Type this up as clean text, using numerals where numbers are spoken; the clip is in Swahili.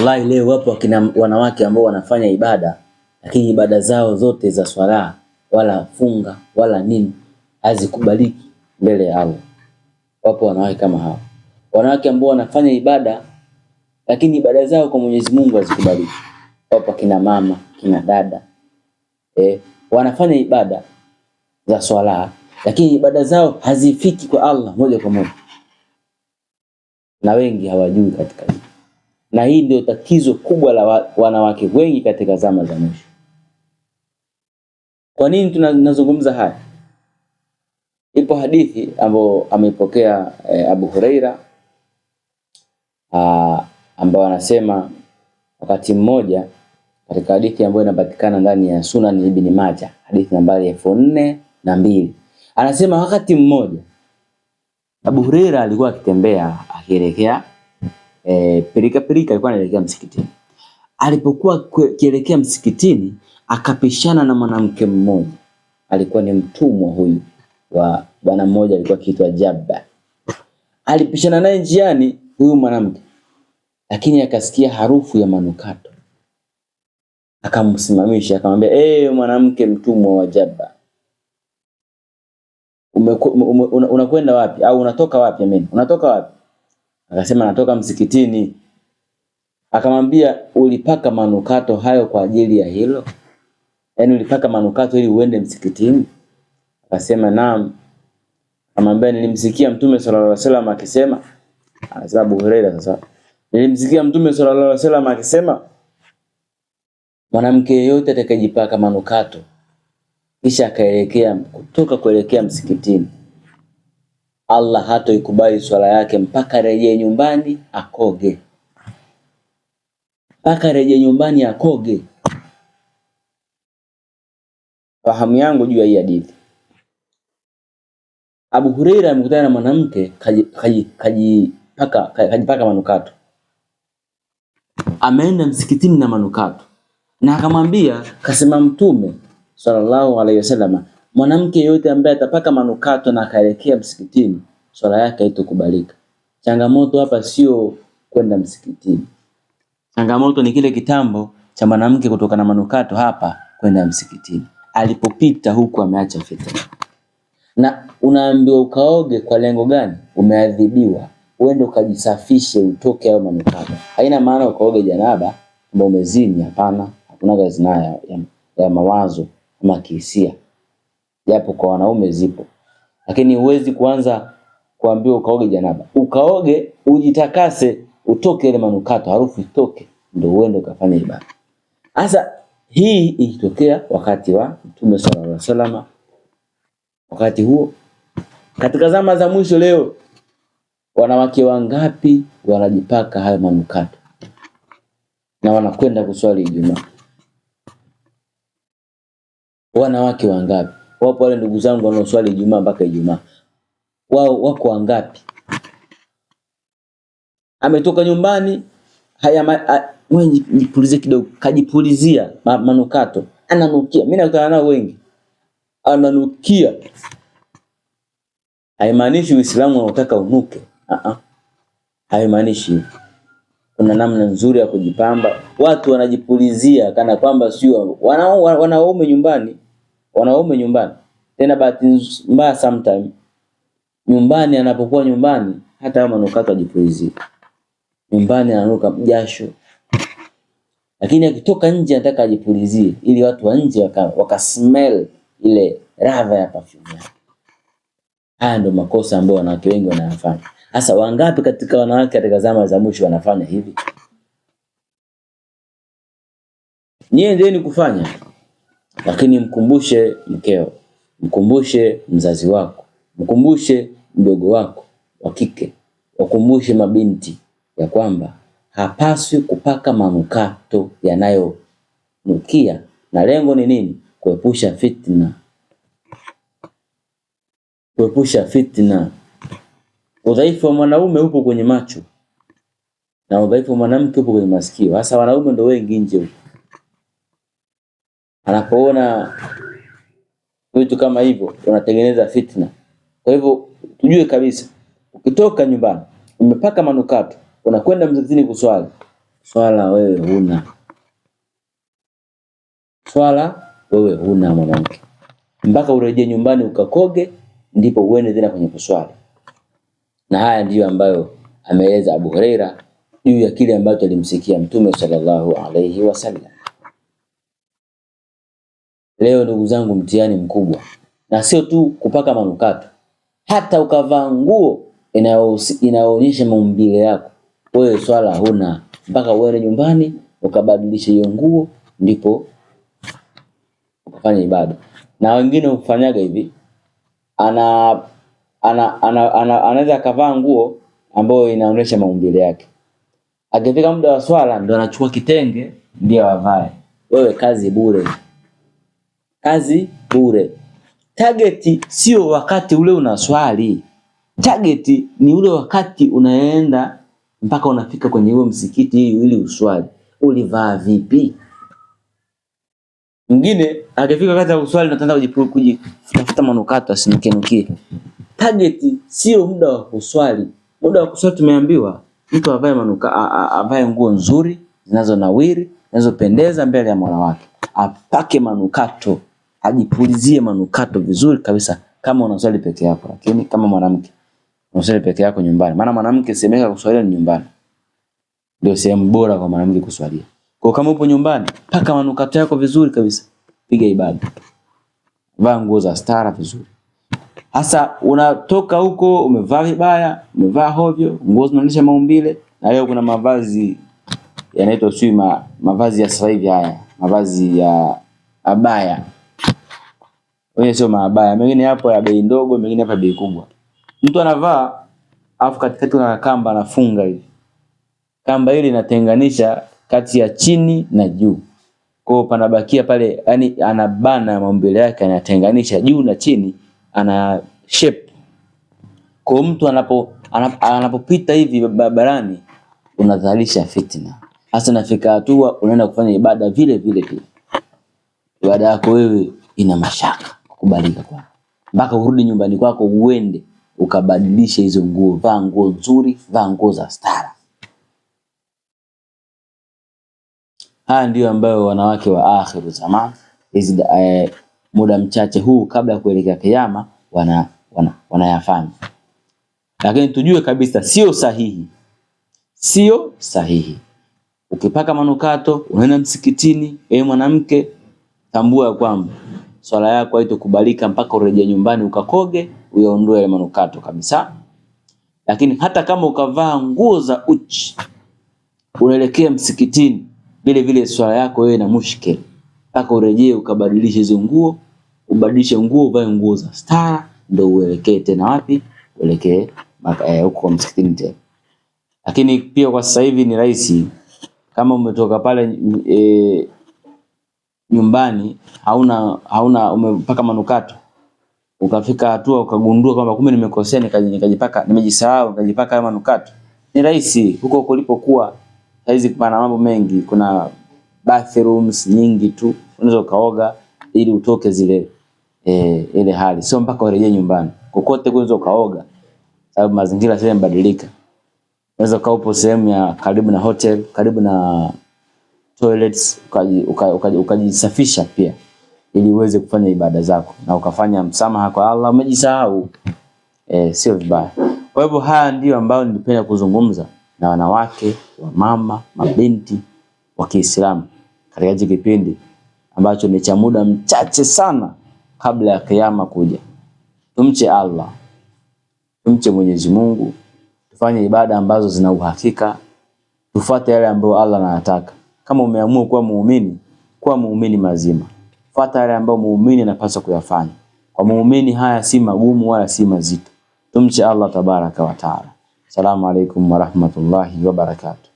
Wallahi leo wapo wakina wanawake ambao wanafanya ibada, lakini ibada zao zote za swala wala funga wala nini hazikubaliki mbele ya Allah. Wapo wanawake kama hao, wanawake ambao wanafanya ibada lakini ibada zao kwa Mwenyezi Mungu hazikubaliki. Wapo kina mama, kina dada wanafanya ibada za swala lakini ibada zao hazifiki kwa Allah moja kwa moja, na wengi hawajui katika hili. Na hii ndio tatizo kubwa la wanawake wengi katika zama za mwisho. Kwa nini tunazungumza haya? Ipo hadithi ambayo amepokea Abu Huraira ambao anasema wakati mmoja, katika hadithi ambayo inapatikana ndani ya Sunan Ibn Majah, hadithi nambari 4002, anasema wakati mmoja Abu Huraira alikuwa akitembea akielekea pirika alikuwa anaelekea msikitini. Alipokuwa kielekea msikitini akapishana na mwanamke mmoja, alikuwa ni mtumwa huyu wa bwana mmoja alikuwa akiitwa Jabba. Alipishana naye njiani huyu mwanamke, lakini akasikia harufu ya manukato, akamsimamisha akamwambia, mwanamke mtumwa wa Jabba, unakwenda wapi au unatoka wapi? Mimi unatoka wapi? Akasema natoka msikitini. Akamwambia, ulipaka manukato hayo kwa ajili ya hilo? Yaani ulipaka manukato ili uende msikitini? Akasema naam. Akamwambia, nilimsikia Mtume sallallahu alaihi wasallam akisema, anasema Abu Huraira sasa, nilimsikia Mtume sallallahu alaihi wasallam akisema, mwanamke yeyote atakayejipaka manukato kisha akaelekea kuelekea msikitini, Allah hatoikubali swala yake mpaka rejee nyumbani akoge. Mpaka rejee nyumbani akoge. Fahamu yangu juu ya hii hadithi, Abu Huraira amekutana na mwanamke kajipaka manukato. Ameenda msikitini na manukato. Na akamwambia, kasema Mtume sallallahu alaihi wasallam, mwanamke yote ambaye atapaka manukato na akaelekea msikitini, swala yake haitokubalika. Changamoto hapa sio kwenda msikitini. Changamoto ni kile kitambo cha mwanamke kutoka na manukato hapa kwenda msikitini. Alipopita huku ameacha fitna. Na unaambiwa ukaoge kwa lengo gani? Umeadhibiwa. Uende ukajisafishe utoke hayo manukato. Haina maana ukaoge janaba kama umezini, hapana. Hakuna zina ya mawazo ama kihisia. Japo kwa wanaume zipo. Lakini huwezi kuanza kuambiwa ukaoge janaba. Ukaoge, ujitakase, utoke ile manukato, harufu itoke, ndio uende ukafanya ibada. Sasa hii ilitokea wakati wa Mtume sallallahu alaihi wasallam. Wakati huo katika zama za mwisho leo, wanawake wangapi wanajipaka hayo manukato na wanakwenda kuswali Ijumaa? Wanawake wangapi? Wapo wale ndugu zangu wanaoswali Ijumaa mpaka Ijumaa. Wao wako wangapi? Ametoka nyumbani, mwenye jipulize kidogo, kajipulizia manukato, ananukia. Mimi nakutana nao wengi, ananukia. Haimaanishi Uislamu unataka unuke. Haimaanishi. Kuna namna nzuri ya kujipamba. Watu wanajipulizia kana kwamba sio wanaume nyumbani. Wanaume nyumbani. Tena bahati mbaya sometime nyumbani, anapokuwa nyumbani hata kama manukato ajipulizia. Nyumbani ananuka jasho. Lakini akitoka nje anataka ajipulizie ili watu wa nje wakasmell ile ladha ya perfume yake. Haya ndio makosa ambayo wanawake wengi wanayafanya. Sasa wangapi katika wanawake katika zama za mwisho wanafanya hivi? Niendeni kufanya, lakini mkumbushe mkeo, mkumbushe mzazi wako, mkumbushe mdogo wako wa kike, wakumbushe mabinti ya kwamba hapaswi kupaka manukato yanayonukia. Na lengo ni nini? Kuepusha fitna. Kuepusha fitna. Udhaifu wa mwanaume upo kwenye macho na udhaifu wa mwanamke upo kwenye masikio. Hasa wanaume ndio wengi nje huko. Anapoona vitu kama hivyo unatengeneza fitna. Kwa hivyo tujue kabisa, ukitoka nyumbani umepaka manukato, unakwenda msikitini kuswali, swala wewe huna. Swala wewe huna mwanamke, mpaka urejee nyumbani ukakoge, ndipo uende tena kwenye kuswali. Na haya ndiyo ambayo ameeleza Abu Huraira juu ya kile ambacho alimsikia Mtume sallallahu alayhi wasallam. Leo ndugu zangu, mtihani mkubwa, na sio tu kupaka manukato, hata ukavaa nguo inayoonyesha maumbile yako, wewe swala huna, mpaka uende nyumbani ukabadilisha hiyo nguo ndipo ukafanya ibada. Na wengine hufanyaga hivi, anaweza akavaa nguo ambayo inaonyesha maumbile yake, akifika muda wa swala ndo anachukua kitenge ndio avae. Wewe kazi bure, kazi bure. Target sio wakati ule unaswali, target ni ule wakati unaenda mpaka unafika kwenye huo msikiti ili uswali. Ulivaa vipi? Mwingine akifika wakati wa kuswali anataka kujitafuta manukato asinukenukie. Target sio muda wa kuswali. Muda wa kuswali tumeambiwa mtu avae nguo nzuri zinazonawiri, zinazopendeza mbele ya Mola wake. Apake manukato, ajipulizie manukato vizuri kabisa kama unaswali peke yako. Lakini kama mwanamke unaswali peke yako nyumbani, maana mwanamke semeka kuswalia ni nyumbani, ndio sehemu bora kwa mwanamke kuswalia. Kwa kama upo nyumbani, paka manukato yako vizuri kabisa, piga ibada, vaa nguo za stara vizuri. Hasa unatoka huko umevaa vibaya, umevaa hovyo, nguo zinaonyesha maumbile. Na leo kuna mavazi yanaitwa mavazi ya sasa hivi, haya mavazi ya abaya. Wewe sio maabaya, mengine hapo ya bei ndogo, mengine hapa bei kubwa. Mtu anavaa afu katikati kuna kamba anafunga hivi. Kamba ile inatenganisha kati ya chini na juu. Kwa hiyo panabakia pale, yani anabana maumbile yake, anatenganisha juu na chini, ana shape. Kwa mtu anapopita hivi barabarani unadhalisha fitna. Hasa nafika hatua unaenda kufanya ibada vile vile tu. Ibada yako wewe ina mashaka kukubalika kwako. Mpaka urudi nyumbani kwako uende ukabadilisha hizo nguo, vaa nguo nzuri, vaa nguo za stara. Haya ndio ambayo wanawake wa akhiru zaman hizi muda mchache huu kabla ya kuelekea kiyama wanayafanya. Lakini tujue kabisa sio sahihi. Sio sahihi. Ukipaka manukato unaenda msikitini, mwanamke, tambua kwamba swala yako haitokubalika mpaka urejea nyumbani ukakoge, uyaondoe ile manukato kabisa. Lakini hata kama ukavaa nguo za uchi unaelekea msikitini, vile vile swala yako wewe na mushkil, mpaka urejee ukabadilisha hizo nguo, ubadilishe nguo, uvae nguo za stara, ndio uelekee tena wapi? Uelekee huko msikitini tena. Lakini pia kwa sasa hivi ni rahisi, kama umetoka pale nyumbani hauna umepaka manukato, ukafika hatua ukagundua kwamba kumbe nimekosea nikajipaka, nimejisahau nikajipaka manukato, ni rahisi huko kulipokuwa. Saizi kuna mambo mengi, kuna bathrooms nyingi tu, unaweza kaoga ili utoke zile ile hali, sio mpaka urejee nyumbani. Kokote unaweza kaoga, sababu mazingira sasa yamebadilika. Unaweza kaupo sehemu ya karibu na hotel, karibu na toilets, ukajisafisha pia ili uweze kufanya ibada zako na ukafanya msamaha kwa Allah, umejisahau. Sio vibaya. Kwa hivyo haya ndio ambayo nilipenda kuzungumza na wanawake, wa mama, mabinti wa Kiislamu katika hiki kipindi ambacho ni cha muda mchache sana kabla ya kiyama kuja. Tumche Allah, tumche Mwenyezi Mungu, tufanye ibada ambazo zina uhakika, tufuate yale ambayo Allah anataka. Kama umeamua kuwa muumini mazima, fuata yale ambayo muumini anapaswa kuyafanya. Kwa muumini haya si magumu wala si mazito. Tumche Allah tabaraka wa taala. Assalamu alaikum wa rahmatullahi wa barakatuh.